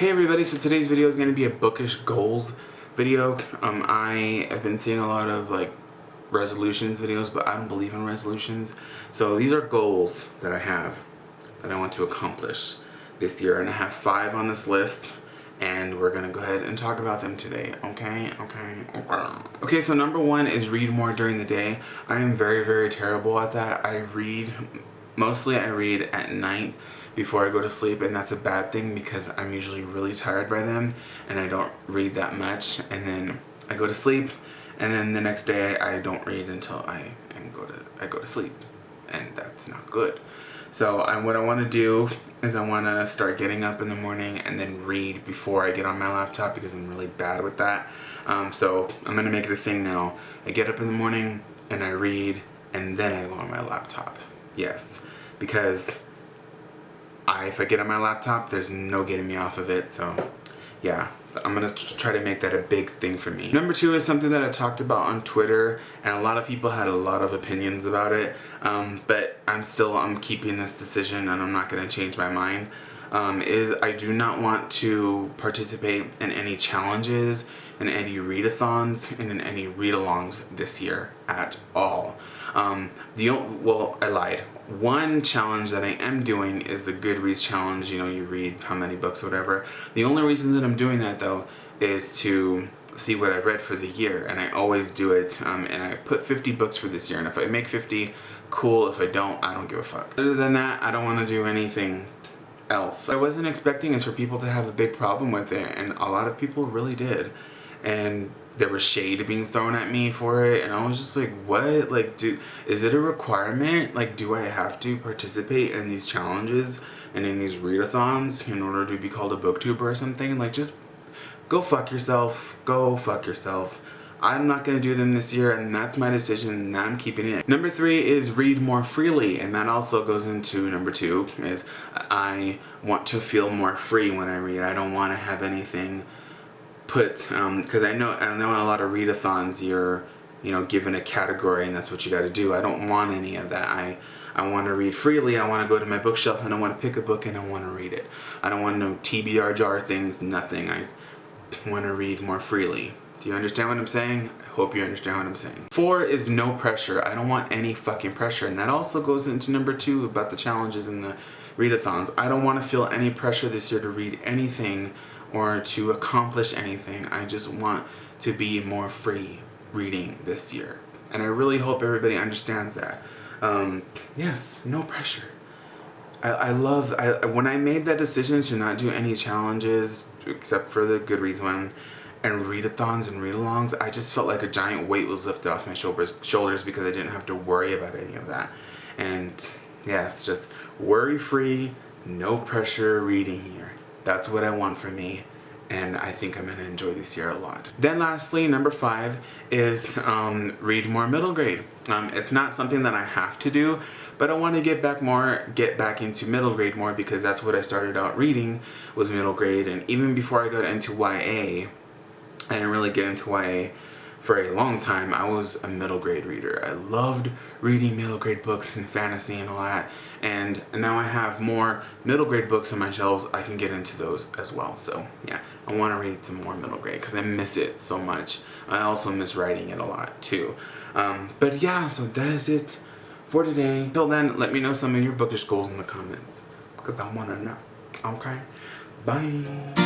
Hey everybody, so today's video is going to be a Bookish Goals video. I have been seeing a lot of resolutions videos, but I don't believe in resolutions. So these are goals that I have that I want to accomplish this year, and I have 5 on this list, and we're going to go ahead and talk about them today. Okay, so number 1 is read more during the day. I am very, very terrible at that. Mostly I read at night before I go to sleep, and that's a bad thing because I'm usually really tired by then and I don't read that much, and then I go to sleep, and then the next day I don't read until I go to sleep, and that's not good. So what I want to do is I want to start getting up in the morning and then read before I get on my laptop because I'm really bad with that. So I'm going to make it a thing now. I get up in the morning and I read, and then I go on my laptop. Yes, because if I get on my laptop, there's no getting me off of it. So yeah, I'm gonna try to make that a big thing for me. Number 2 is something that I talked about on Twitter, and a lot of people had a lot of opinions about it, but I'm keeping this decision, and I'm not gonna change my mind. Is I do not want to participate in any challenges, in any readathons, and in any read-alongs this year at all. Well, I lied. One challenge that I am doing is the Goodreads challenge. You know, you read how many books or whatever. The only reason that I'm doing that though is to see what I've read for the year, and I always do it, and I put 50 books for this year, and if I make 50, cool. If I don't, I don't give a fuck. Other than that, I don't want to do anything else. What I wasn't expecting is for people to have a big problem with it, and a lot of people really did, and there was shade being thrown at me for it, and I was just like, what? Is it a requirement? Do I have to participate in these challenges and in these readathons in order to be called a booktuber or something? Just go fuck yourself. Go fuck yourself. I'm not going to do them this year, and that's my decision, and I'm keeping it. Number 3 is read more freely, and that also goes into number 2, is I want to feel more free when I read. I don't want to have anything put, because I know in a lot of readathons you're given a category and that's what you got to do. I don't want any of that. I want to read freely. I want to go to my bookshelf and I want to pick a book and I want to read it. I don't want no TBR jar things, nothing. I want to read more freely. Do you understand what I'm saying? I hope you understand what I'm saying. 4 is no pressure. I don't want any fucking pressure, and that also goes into number 2 about the challenges and the readathons. I don't want to feel any pressure this year to read anything or to accomplish anything. I just want to be more free reading this year, and I really hope everybody understands that. Yes, no pressure. When I made that decision to not do any challenges except for the Goodreads one and readathons and read-alongs, I just felt like a giant weight was lifted off my shoulders because I didn't have to worry about any of that. And yeah, it's just worry-free, no pressure reading here. That's what I want for me, and I think I'm going to enjoy this year a lot. Then lastly, number 5 is read more middle grade. It's not something that I have to do, but I want to get back into middle grade more, because that's what I started out reading, was middle grade. And even before I got into YA, I didn't really get into YA for a long time. I was a middle grade reader. I loved reading middle grade books and fantasy and all that, and now I have more middle grade books on my shelves. I can get into those as well. So yeah, I want to read some more middle grade because I miss it so much. I also miss writing it a lot too. But yeah, so that is it for today. Until then, let me know some of your bookish goals in the comments because I want to know. Okay, bye.